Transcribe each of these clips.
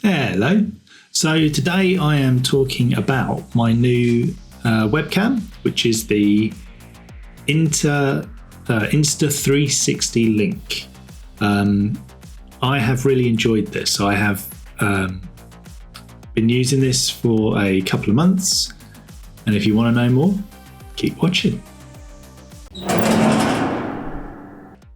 Hello. So today I am talking about my new webcam, which is the Insta 360 Link. I have really enjoyed this. I have been using this for a couple of months, and if you want to know more, keep watching.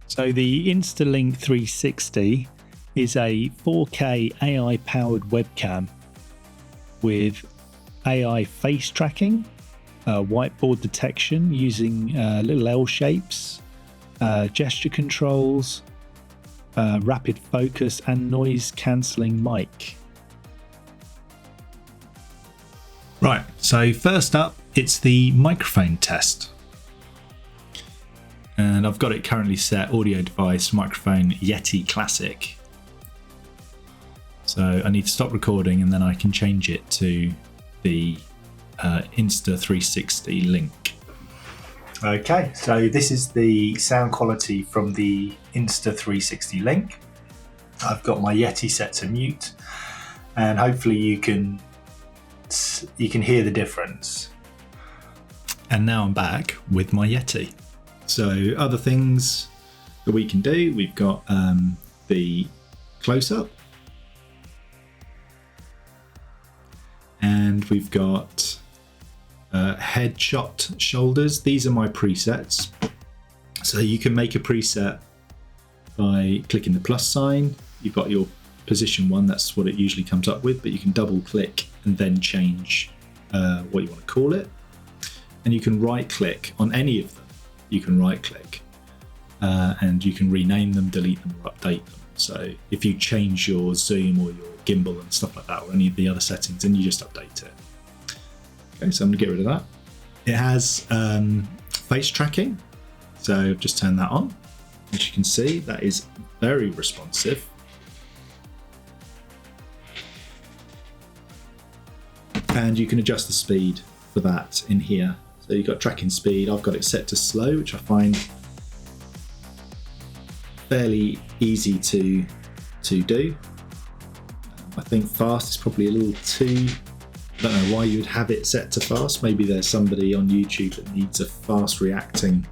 So the InstaLink 360 is a 4K AI-powered webcam with AI face tracking, whiteboard detection using little L shapes, gesture controls, rapid focus, and noise-cancelling mic. Right, so first up, it's the microphone test. And I've got it currently set audio device microphone Yeti Classic. So I need to stop recording and then I can change it to the Insta 360 Link. Okay, so this is the sound quality from the Insta 360 Link. I've got my Yeti set to mute, and hopefully you can hear the difference. And now I'm back with my Yeti. So other things that we can do, we've got the close-up, and we've got headshot shoulders. These are my presets. So you can make a preset by clicking the plus sign. You've got your position one, that's what it usually comes up with, but you can double click and then change what you want to call it. And you can right click on any of them. You can right click and you can rename them, delete them, or update them. So if you change your zoom or your gimbal and stuff like that, or any of the other settings, then you just update it. Okay, so I'm going to get rid of that. It has face tracking, so I've just turned that on. As you can see, that is very responsive. And you can adjust the speed for that in here. So you've got tracking speed. I've got it set to slow, which I find fairly easy to do. I think fast is probably a little too, I don't know why you would have it set to fast. Maybe there's somebody on YouTube that needs a fast reacting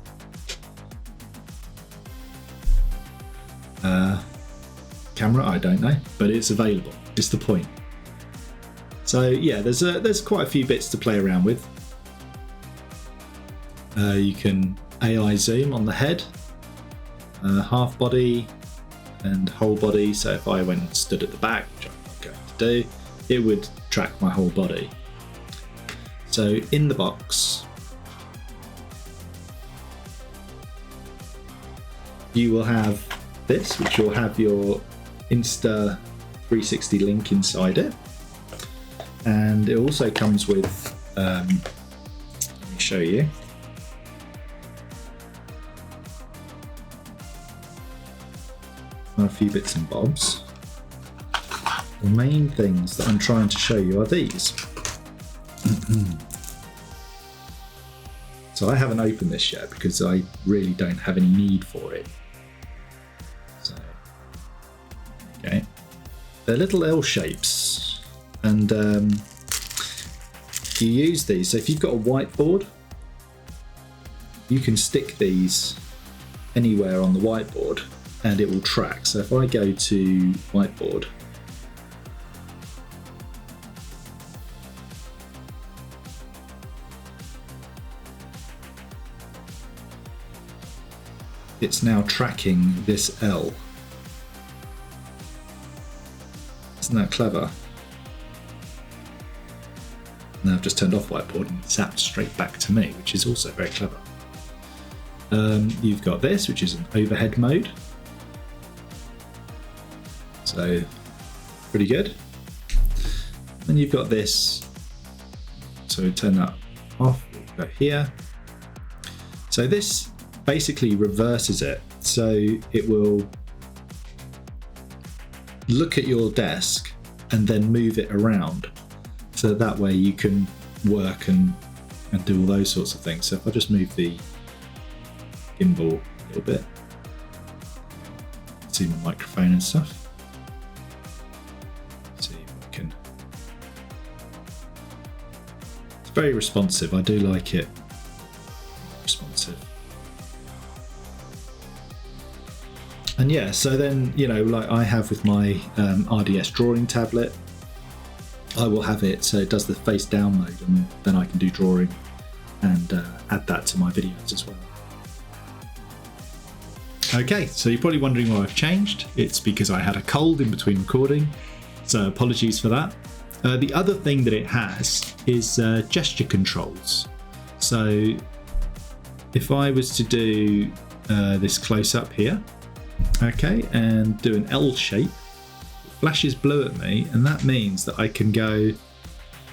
camera. I don't know, but it's available. It's the point. So yeah, there's quite a few bits to play around with. You can AI zoom on the head, half body and whole body. So if I went and stood at the back, which I'm not going to do, it would track my whole body. So in the box, you will have this, which will have your Insta 360 Link inside it. And it also comes with, let me show you. A few bits and bobs. The main things that I'm trying to show you are these. So I haven't opened this yet because I really don't have any need for it. So, okay. They're little L shapes, and you use these. So if you've got a whiteboard, you can stick these anywhere on the whiteboard and it will track. So if I go to whiteboard, it's now tracking this L. Isn't that clever? Now I've just turned off whiteboard and zapped straight back to me, which is also very clever. You've got this, which is an overhead mode. So pretty good. Then you've got this, so turn that off, we'll go here. So this basically reverses it, so it will look at your desk and then move it around, so that way you can work and do all those sorts of things. So if I just move the gimbal a little bit, see my microphone and stuff. See It's very responsive. I do like it. Responsive. And yeah, so then, you know, like I have with my RDS drawing tablet, I will have it so it does the face down mode, and then I can do drawing and add that to my videos as well. Okay, so you're probably wondering why I've changed. It's because I had a cold in between recording, so apologies for that. The other thing that it has is gesture controls. So if I was to do this close up here, okay, and do an L shape, it flashes blue at me, and that means that I can go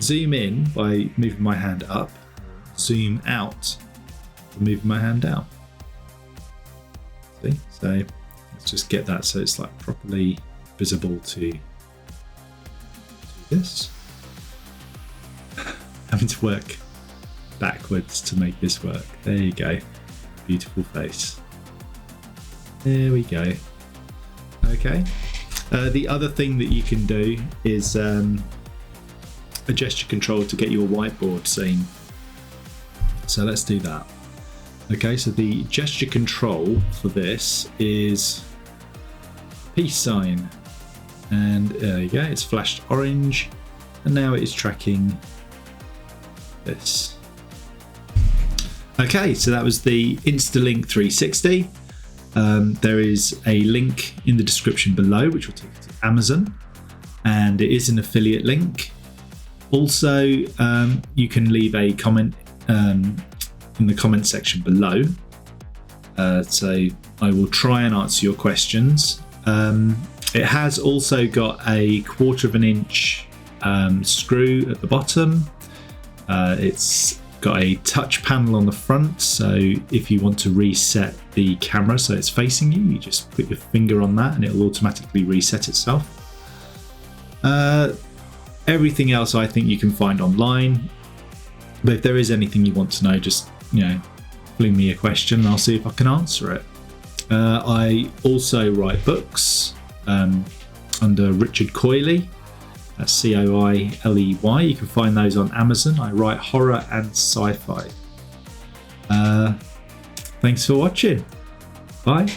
zoom in by moving my hand up, zoom out by moving my hand down. See? So let's just get that so it's like properly visible to this. Having to work backwards to make this work. There you go. Beautiful face. There we go. Okay. The other thing that you can do is a gesture control to get your whiteboard seen. So let's do that. Okay, so the gesture control for this is peace sign. And there you go, it's flashed orange. And now it is tracking this. Okay, so that was the InstaLink 360. There is a link in the description below which will take you to Amazon, and it is an affiliate link. Also, you can leave a comment in the comment section below, so I will try and answer your questions. It has also got a 1/4 inch screw at the bottom. It's got a touch panel on the front, so if you want to reset the camera so it's facing you, you just put your finger on that and it will automatically reset itself. Everything else I think you can find online, but if there is anything you want to know, just, you know, fling me a question and I'll see if I can answer it. I also write books under Richard Coyley. That's Coiley. You can find those on Amazon. I write horror and sci-fi. Thanks for watching. Bye.